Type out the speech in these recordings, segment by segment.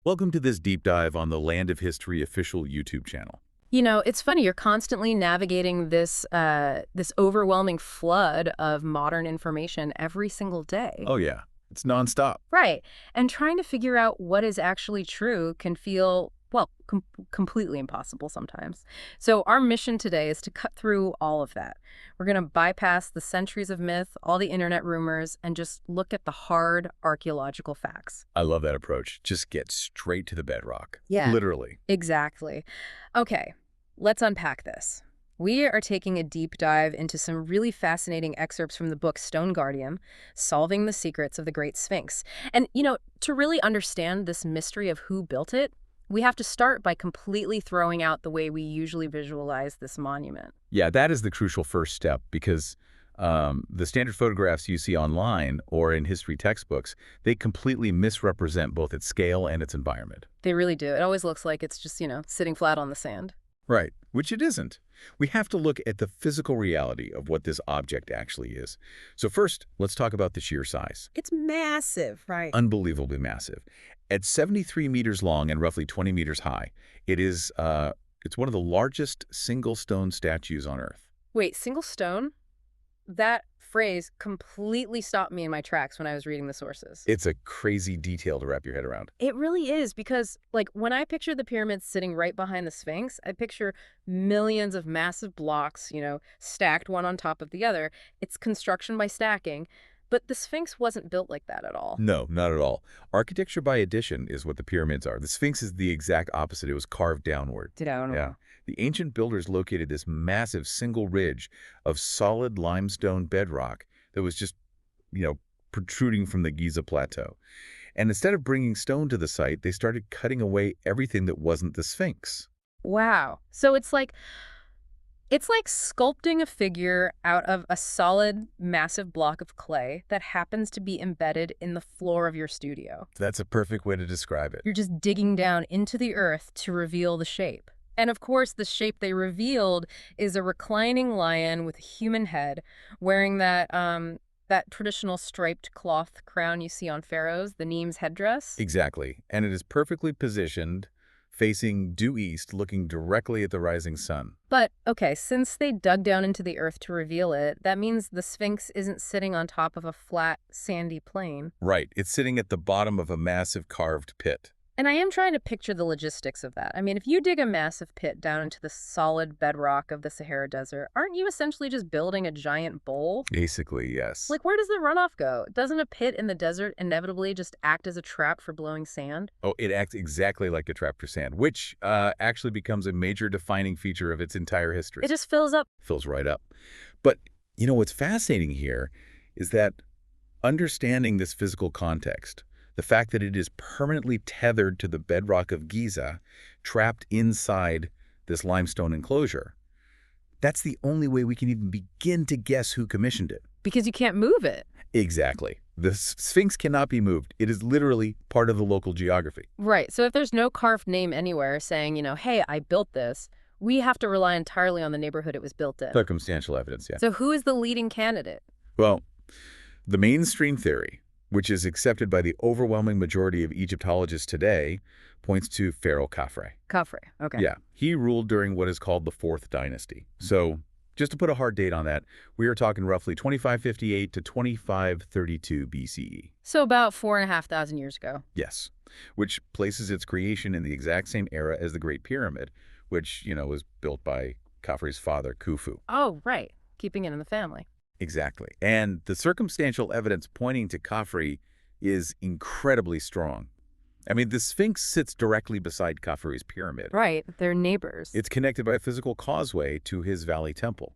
Welcome to this deep dive on the Land of History official YouTube channel. You know, it's funny, you're constantly navigating this overwhelming flood of modern information every single day. Oh yeah, it's nonstop. Right. And trying to figure out what is actually true can feel, well, completely impossible sometimes. So our mission today is to cut through all of that. We're going to bypass the centuries of myth, all the internet rumors, and just look at the hard archaeological facts. I love that approach. Just get straight to the bedrock. Yeah. Literally. Exactly. Okay, let's unpack this. We are taking a deep dive into some really fascinating excerpts from the book Stone Guardian, Solving the Secrets of the Great Sphinx. And, to really understand this mystery of who built it, we have to start by completely throwing out the way we usually visualize this monument. Yeah, that is the crucial first step because the standard photographs you see online or in history textbooks, they completely misrepresent both its scale and its environment. They really do. It always looks like it's just, sitting flat on the sand. Right, which it isn't. We have to look at the physical reality of what this object actually is. So first, let's talk about the sheer size. It's massive, right? Unbelievably massive. At 73 meters long and roughly 20 meters high, it's one of the largest single stone statues on Earth. Wait, single stone? That phrase completely stopped me in my tracks when I was reading the sources. It's a crazy detail to wrap your head around. It really is because, when I picture the pyramids sitting right behind the Sphinx, I picture millions of massive blocks, stacked one on top of the other. It's construction by stacking. But the Sphinx wasn't built like that at all. No, not at all. Architecture by addition is what the pyramids are. The Sphinx is the exact opposite. It was carved downward. Down. Yeah. The ancient builders located this massive single ridge of solid limestone bedrock that was just, protruding from the Giza plateau. And instead of bringing stone to the site, they started cutting away everything that wasn't the Sphinx. Wow. So it's like sculpting a figure out of a solid, massive block of clay that happens to be embedded in the floor of your studio. That's a perfect way to describe it. You're just digging down into the earth to reveal the shape. And of course, the shape they revealed is a reclining lion with a human head wearing that traditional striped cloth crown you see on pharaohs, the Nemes headdress. Exactly. And it is perfectly positioned, facing due east, looking directly at the rising sun. But, okay, since they dug down into the earth to reveal it, that means the Sphinx isn't sitting on top of a flat, sandy plain. Right. It's sitting at the bottom of a massive carved pit. And I am trying to picture the logistics of that. I mean, if you dig a massive pit down into the solid bedrock of the Sahara Desert, aren't you essentially just building a giant bowl? Basically, yes. Where does the runoff go? Doesn't a pit in the desert inevitably just act as a trap for blowing sand? Oh, it acts exactly like a trap for sand, which actually becomes a major defining feature of its entire history. It just fills up. Fills right up. But, what's fascinating here is that understanding this physical context, the fact that it is permanently tethered to the bedrock of Giza, trapped inside this limestone enclosure, that's the only way we can even begin to guess who commissioned it. Because you can't move it. Exactly. The Sphinx cannot be moved. It is literally part of the local geography. Right. So if there's no carved name anywhere saying, hey, I built this, we have to rely entirely on the neighborhood it was built in. Circumstantial evidence, yeah. So who is the leading candidate? Well, the mainstream theory, which is accepted by the overwhelming majority of Egyptologists today, points to Pharaoh Khafre. Khafre, okay. Yeah, he ruled during what is called the Fourth Dynasty. So just to put a hard date on that, we are talking roughly 2558 to 2532 BCE. So about 4,500 years ago. Yes, which places its creation in the exact same era as the Great Pyramid, which, was built by Khafre's father, Khufu. Oh, right. Keeping it in the family. Exactly. And the circumstantial evidence pointing to Khafre is incredibly strong. I mean, the Sphinx sits directly beside Khafre's pyramid. Right. They're neighbors. It's connected by a physical causeway to his valley temple.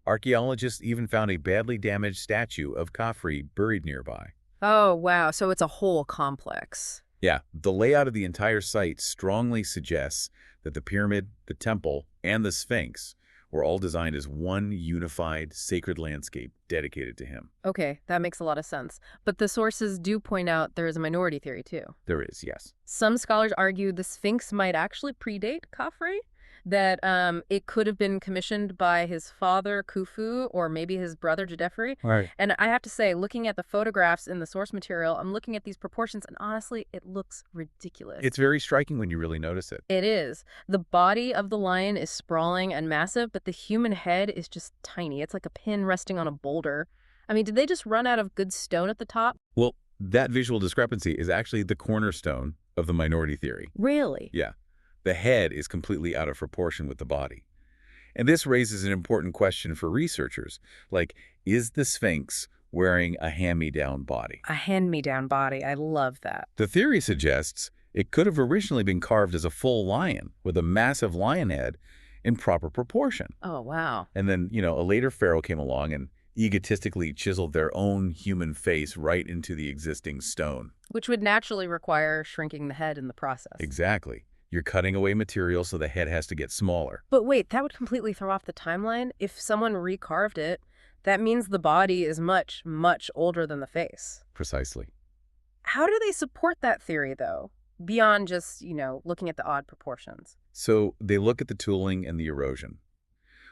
Archaeologists even found a badly damaged statue of Khafre buried nearby. Oh, wow. So it's a whole complex. Yeah, the layout of the entire site strongly suggests that the pyramid, the temple, and the Sphinx were all designed as one unified, sacred landscape dedicated to him. Okay, that makes a lot of sense. But the sources do point out there is a minority theory, too. There is, yes. Some scholars argue the Sphinx might actually predate Khafre, that it could have been commissioned by his father, Khufu, or maybe his brother, Jedefre. Right. And I have to say, looking at the photographs in the source material, I'm looking at these proportions, and honestly, it looks ridiculous. It's very striking when you really notice it. It is. The body of the lion is sprawling and massive, but the human head is just tiny. It's like a pin resting on a boulder. I mean, did they just run out of good stone at the top? Well, that visual discrepancy is actually the cornerstone of the minority theory. Really? Yeah. The head is completely out of proportion with the body. And this raises an important question for researchers, like, is the Sphinx wearing a hand-me-down body? A hand-me-down body. I love that. The theory suggests it could have originally been carved as a full lion with a massive lion head in proper proportion. Oh, wow. And then, a later pharaoh came along and egotistically chiseled their own human face right into the existing stone. Which would naturally require shrinking the head in the process. Exactly. You're cutting away material so the head has to get smaller. But wait, that would completely throw off the timeline. If someone recarved it, that means the body is much, much older than the face. Precisely. How do they support that theory, though? Beyond just, looking at the odd proportions. So they look at the tooling and the erosion.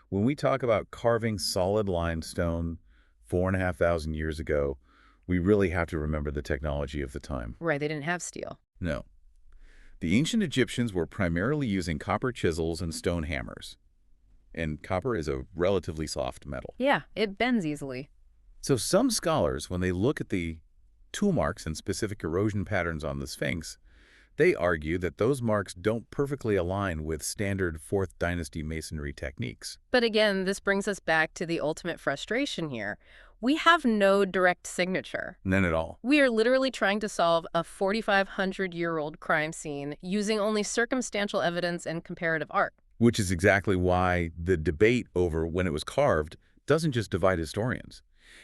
When we talk about carving solid limestone 4,500 years ago, we really have to remember the technology of the time. Right, they didn't have steel. No. The ancient Egyptians were primarily using copper chisels and stone hammers. And copper is a relatively soft metal. Yeah, it bends easily. So some scholars, when they look at the tool marks and specific erosion patterns on the Sphinx, they argue that those marks don't perfectly align with standard 4th Dynasty masonry techniques. But again, this brings us back to the ultimate frustration here. We have no direct signature. None at all. We are literally trying to solve a 4,500-year-old crime scene using only circumstantial evidence and comparative art. Which is exactly why the debate over when it was carved doesn't just divide historians.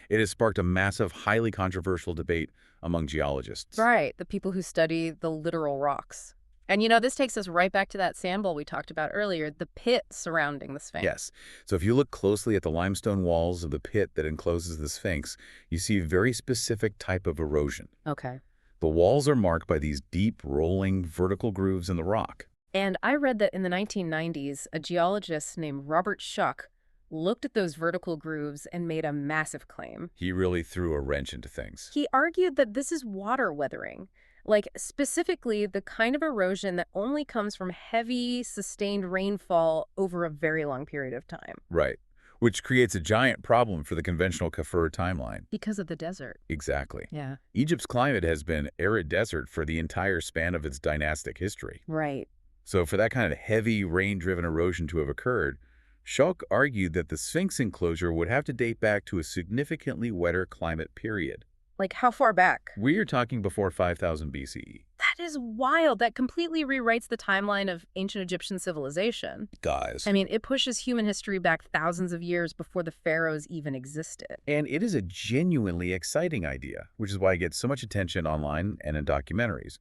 It has sparked a massive, highly controversial debate among geologists. Right, the people who study the literal rocks. And this takes us right back to that sand bowl we talked about earlier, the pit surrounding the Sphinx. Yes. So if you look closely at the limestone walls of the pit that encloses the Sphinx, you see a very specific type of erosion. Okay. The walls are marked by these deep, rolling, vertical grooves in the rock. And I read that in the 1990s, a geologist named Robert Schuck looked at those vertical grooves and made a massive claim. He really threw a wrench into things. He argued that this is water weathering, like specifically the kind of erosion that only comes from heavy, sustained rainfall over a very long period of time. Right. Which creates a giant problem for the conventional Kafur timeline. Because of the desert. Exactly. Yeah. Egypt's climate has been arid desert for the entire span of its dynastic history. Right. So for that kind of heavy, rain-driven erosion to have occurred, Schalk argued that the Sphinx enclosure would have to date back to a significantly wetter climate period. Like how far back? We are talking before 5000 BCE. That is wild. That completely rewrites the timeline of ancient Egyptian civilization. Guys. I mean, it pushes human history back thousands of years before the pharaohs even existed. And it is a genuinely exciting idea, which is why it gets so much attention online and in documentaries.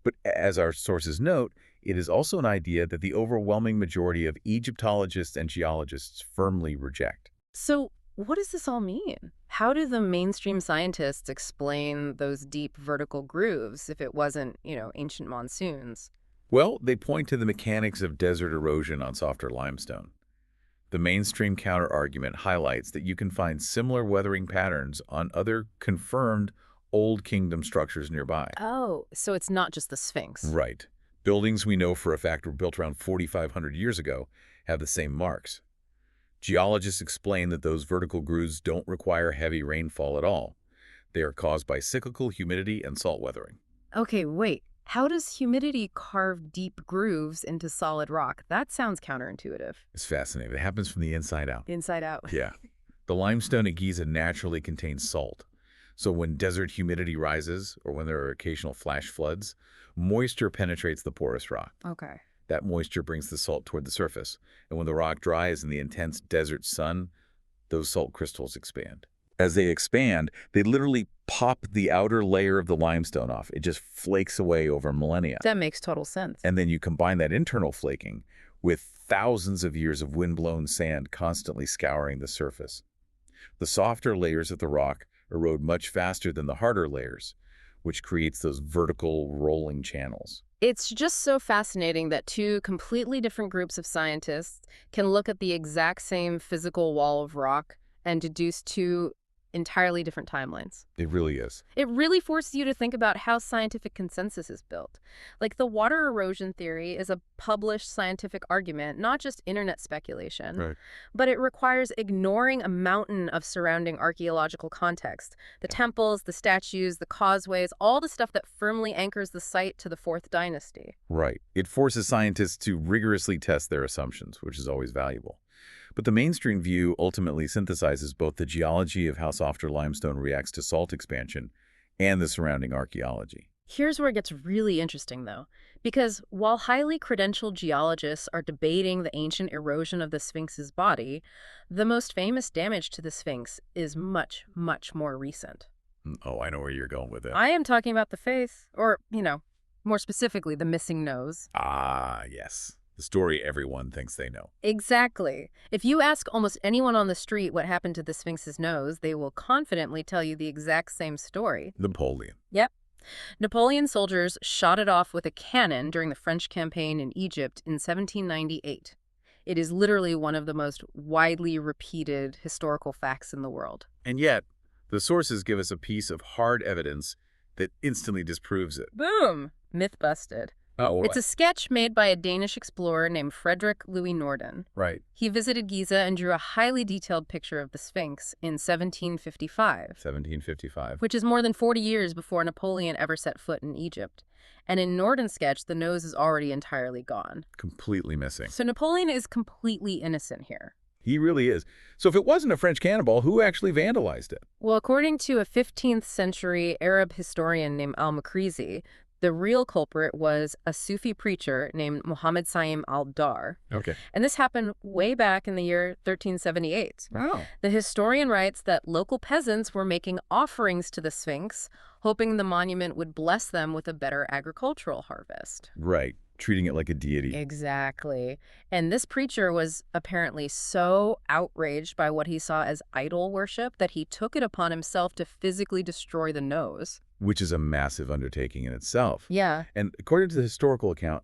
But as our sources note, it is also an idea that the overwhelming majority of Egyptologists and geologists firmly reject. So what does this all mean? How do the mainstream scientists explain those deep vertical grooves if it wasn't, ancient monsoons? Well, they point to the mechanics of desert erosion on softer limestone. The mainstream counter-argument highlights that you can find similar weathering patterns on other confirmed Old Kingdom structures nearby. Oh, so it's not just the Sphinx. Right. Buildings we know for a fact were built around 4,500 years ago have the same marks. Geologists explain that those vertical grooves don't require heavy rainfall at all. They are caused by cyclical humidity and salt weathering. Okay, wait. How does humidity carve deep grooves into solid rock? That sounds counterintuitive. It's fascinating. It happens from the inside out. Inside out. Yeah. The limestone at Giza naturally contains salt. So when desert humidity rises, or when there are occasional flash floods, moisture penetrates the porous rock. Okay. That moisture brings the salt toward the surface. And when the rock dries in the intense desert sun, those salt crystals expand. As they expand, they literally pop the outer layer of the limestone off. It just flakes away over millennia. That makes total sense. And then you combine that internal flaking with thousands of years of wind-blown sand constantly scouring the surface. The softer layers of the rock erode much faster than the harder layers, which creates those vertical rolling channels. It's just so fascinating that two completely different groups of scientists can look at the exact same physical wall of rock and deduce two entirely different timelines. It really is. It really forces you to think about how scientific consensus is built. Like the water erosion theory is a published scientific argument, not just internet speculation, Right. but it requires ignoring a mountain of surrounding archaeological context. The temples, the statues, the causeways, all the stuff that firmly anchors the site to the Fourth Dynasty. Right. It forces scientists to rigorously test their assumptions, which is always valuable. But the mainstream view ultimately synthesizes both the geology of how softer limestone reacts to salt expansion and the surrounding archaeology. Here's where it gets really interesting, though, because while highly credentialed geologists are debating the ancient erosion of the Sphinx's body, the most famous damage to the Sphinx is much, much more recent. Oh, I know where you're going with it. I am talking about the face, or, more specifically, the missing nose. Ah, yes. The story everyone thinks they know. Exactly. If you ask almost anyone on the street what happened to the Sphinx's nose, they will confidently tell you the exact same story. Napoleon. Yep. Napoleon soldiers shot it off with a cannon during the French campaign in Egypt in 1798. It is literally one of the most widely repeated historical facts in the world. And yet, the sources give us a piece of hard evidence that instantly disproves it. Boom! Myth busted. Oh, It's a sketch made by a Danish explorer named Frederick Louis Norden. right. He visited Giza and drew a highly detailed picture of the Sphinx in 1755. 1755. Which is more than 40 years before Napoleon ever set foot in Egypt. And in Norden's sketch, the nose is already entirely gone. Completely missing. So Napoleon is completely innocent here. He really is. So if it wasn't a French cannonball, who actually vandalized it? Well, according to a 15th century Arab historian named al-Makrizi, the real culprit was a Sufi preacher named Muhammad Saim al-Dar. Okay. And this happened way back in the year 1378. Wow. The historian writes that local peasants were making offerings to the Sphinx, hoping the monument would bless them with a better agricultural harvest. Right. Treating it like a deity. Exactly. And this preacher was apparently so outraged by what he saw as idol worship that he took it upon himself to physically destroy the nose. Which is a massive undertaking in itself. Yeah. And according to the historical account,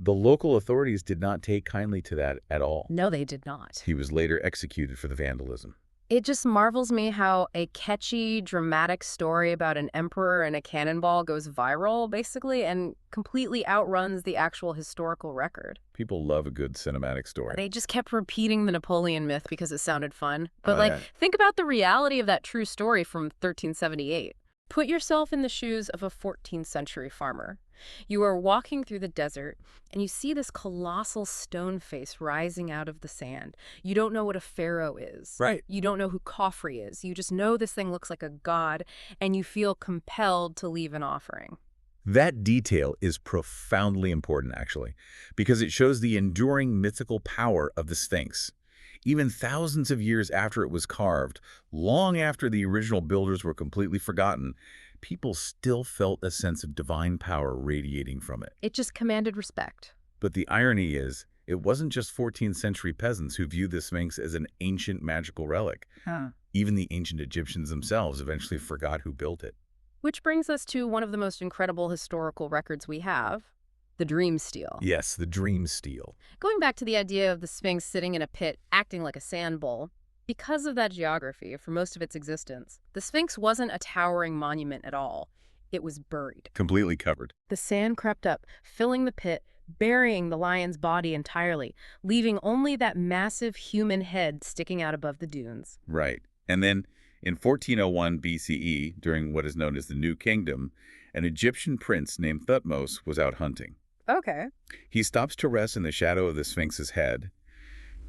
the local authorities did not take kindly to that at all. No, they did not. He was later executed for the vandalism. It just marvels me how a catchy, dramatic story about an emperor and a cannonball goes viral, basically, and completely outruns the actual historical record. People love a good cinematic story. They just kept repeating the Napoleon myth because it sounded fun. But, Yeah. think about the reality of that true story from 1378. Put yourself in the shoes of a 14th century farmer. You are walking through the desert, and you see this colossal stone face rising out of the sand. You don't know what a pharaoh is. Right. You don't know who Khafre is. You just know this thing looks like a god, and you feel compelled to leave an offering. That detail is profoundly important, actually, because it shows the enduring mythical power of the Sphinx. Even thousands of years after it was carved, long after the original builders were completely forgotten, people still felt a sense of divine power radiating from it. It just commanded respect. But the irony is, it wasn't just 14th century peasants who viewed the Sphinx as an ancient magical relic. Even the ancient Egyptians themselves eventually forgot who built it. Which brings us to one of the most incredible historical records we have, the dream stele. Yes, the dream stele. Going back to the idea of the Sphinx sitting in a pit acting like a sand bowl, because of that geography for most of its existence, the Sphinx wasn't a towering monument at all. It was buried. Completely covered. The sand crept up, filling the pit, burying the lion's body entirely, leaving only that massive human head sticking out above the dunes. Right. And then in 1401 BCE, during what is known as the New Kingdom, an Egyptian prince named Thutmose was out hunting. Okay. He stops to rest in the shadow of the Sphinx's head,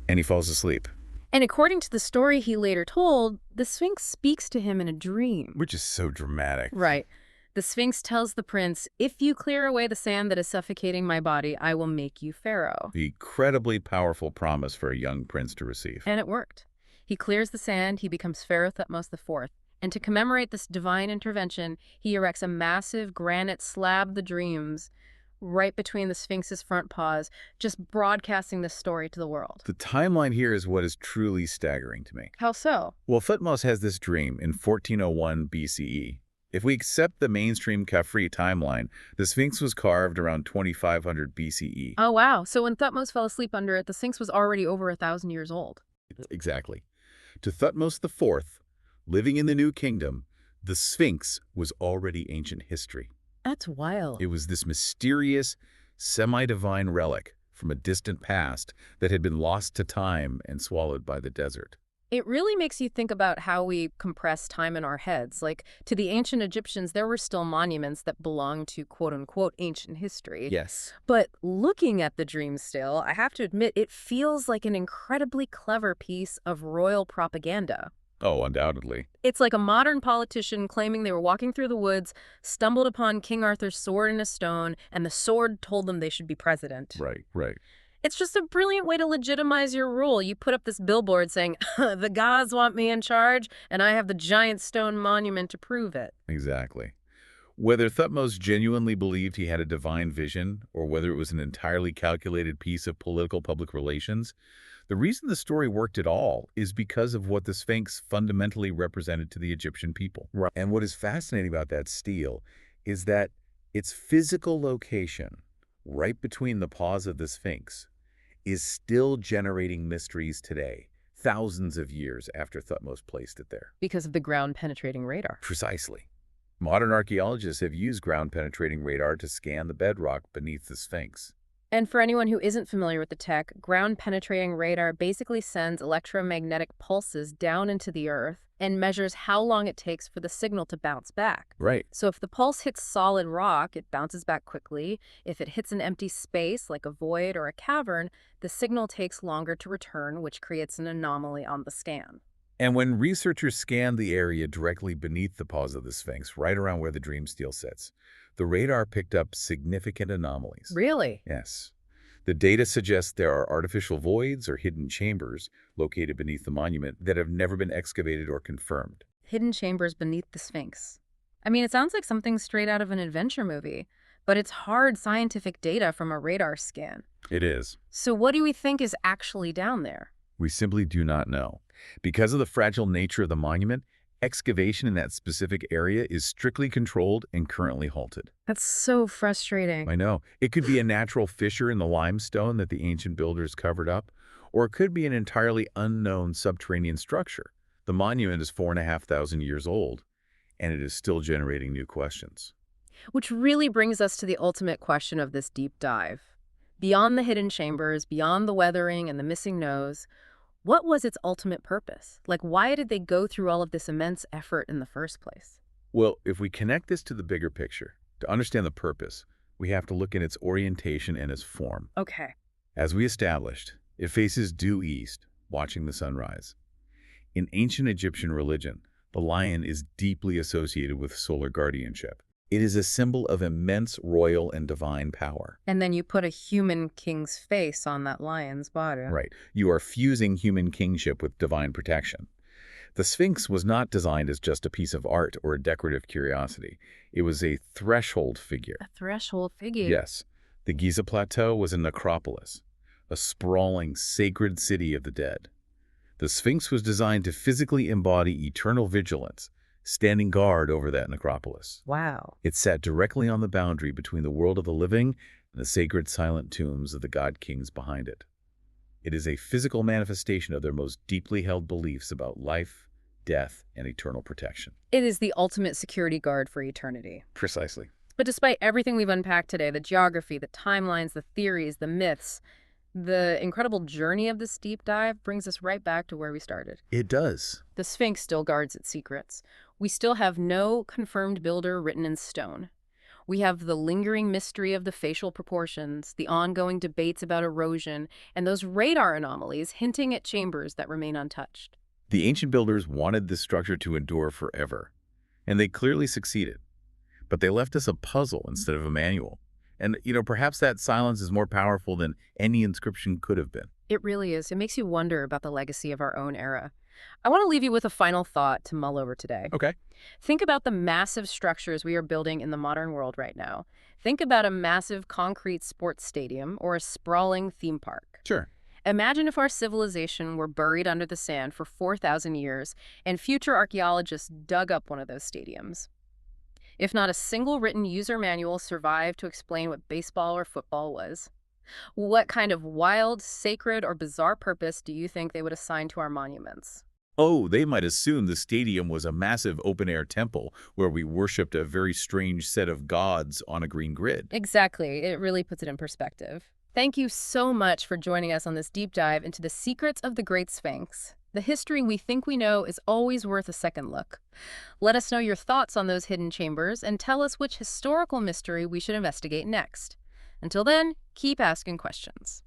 and he falls asleep. And according to the story he later told, the Sphinx speaks to him in a dream. Which is so dramatic. Right. The Sphinx tells the prince, if you clear away the sand that is suffocating my body, I will make you pharaoh. The incredibly powerful promise for a young prince to receive. And it worked. He clears the sand, he becomes Pharaoh Thutmose IV. And to commemorate this divine intervention, he erects a massive granite slab, the dreams, right between the Sphinx's front paws, just broadcasting this story to the world. The timeline here is what is truly staggering to me. How so? Well, Thutmose has this dream in 1401 BCE. If we accept the mainstream Khafre timeline, the Sphinx was carved around 2500 BCE. Oh, wow. So when Thutmose fell asleep under it, the Sphinx was already over 1,000 years old. Exactly. To Thutmose IV, living in the New Kingdom, the Sphinx was already ancient history. That's wild. It was this mysterious, semi-divine relic from a distant past that had been lost to time and swallowed by the desert. It really makes you think about how we compress time in our heads. Like, to the ancient Egyptians, there were still monuments that belonged to quote-unquote ancient history. Yes. But looking at the dream still, I have to admit, it feels like an incredibly clever piece of royal propaganda. Oh, undoubtedly. It's like a modern politician claiming they were walking through the woods, stumbled upon King Arthur's sword in a stone, and the sword told them they should be president. Right, right. It's just a brilliant way to legitimize your rule. You put up this billboard saying, the gods want me in charge, and I have the giant stone monument to prove it. Exactly. Whether Thutmose genuinely believed he had a divine vision, or whether it was an entirely calculated piece of political public relations, the reason the story worked at all is because of what the Sphinx fundamentally represented to the Egyptian people. Right. And what is fascinating about that stele is that its physical location, right between the paws of the Sphinx, is still generating mysteries today, thousands of years after Thutmose placed it there. Because of the ground-penetrating radar. Precisely. Modern archaeologists have used ground-penetrating radar to scan the bedrock beneath the Sphinx. And for anyone who isn't familiar with the tech, ground-penetrating radar basically sends electromagnetic pulses down into the earth and measures how long it takes for the signal to bounce back. Right. So if the pulse hits solid rock, it bounces back quickly. If it hits an empty space, like a void or a cavern, the signal takes longer to return, which creates an anomaly on the scan. And when researchers scanned the area directly beneath the paws of the Sphinx, right around where the dream stele sits, the radar picked up significant anomalies. Really? Yes. The data suggests there are artificial voids or hidden chambers located beneath the monument that have never been excavated or confirmed. Hidden chambers beneath the Sphinx. I mean, it sounds like something straight out of an adventure movie, but it's hard scientific data from a radar scan. It is. So what do we think is actually down there? We simply do not know. Because of the fragile nature of the monument, excavation in that specific area is strictly controlled and currently halted. That's so frustrating. I know. It could be a natural fissure in the limestone that the ancient builders covered up, or it could be an entirely unknown subterranean structure. The monument is 4,500 years old, and it is still generating new questions. Which really brings us to the ultimate question of this deep dive. Beyond the hidden chambers, beyond the weathering and the missing nose, what was its ultimate purpose? Like, why did they go through all of this immense effort in the first place? Well, if we connect this to the bigger picture, to understand the purpose, we have to look at its orientation and its form. Okay. As we established, it faces due east, watching the sunrise. In ancient Egyptian religion, the lion is deeply associated with solar guardianship. It is a symbol of immense royal and divine power. And then you put a human king's face on that lion's body. Right. You are fusing human kingship with divine protection. The Sphinx was not designed as just a piece of art or a decorative curiosity. It was a threshold figure. A threshold figure. Yes. The Giza Plateau was a necropolis, a sprawling, sacred city of the dead. The Sphinx was designed to physically embody eternal vigilance, standing guard over that necropolis. Wow. It sat directly on the boundary between the world of the living and the sacred silent tombs of the god-kings behind it. It is a physical manifestation of their most deeply held beliefs about life, death, and eternal protection. It is the ultimate security guard for eternity. Precisely. But despite everything we've unpacked today, the geography, the timelines, the theories, the myths, the incredible journey of this deep dive brings us right back to where we started. It does. The Sphinx still guards its secrets. We still have no confirmed builder written in stone. We have the lingering mystery of the facial proportions, the ongoing debates about erosion, and those radar anomalies hinting at chambers that remain untouched. The ancient builders wanted this structure to endure forever, and they clearly succeeded. But they left us a puzzle instead of a manual. And, perhaps that silence is more powerful than any inscription could have been. It really is. It makes you wonder about the legacy of our own era. I want to leave you with a final thought to mull over today. Okay. Think about the massive structures we are building in the modern world right now. Think about a massive concrete sports stadium or a sprawling theme park. Sure. Imagine if our civilization were buried under the sand for 4,000 years and future archaeologists dug up one of those stadiums. If not a single written user manual survived to explain what baseball or football was, what kind of wild, sacred, or bizarre purpose do you think they would assign to our monuments? Oh, they might assume the stadium was a massive open-air temple where we worshipped a very strange set of gods on a green grid. Exactly. It really puts it in perspective. Thank you so much for joining us on this deep dive into the secrets of the Great Sphinx. The history we think we know is always worth a second look. Let us know your thoughts on those hidden chambers and tell us which historical mystery we should investigate next. Until then, keep asking questions.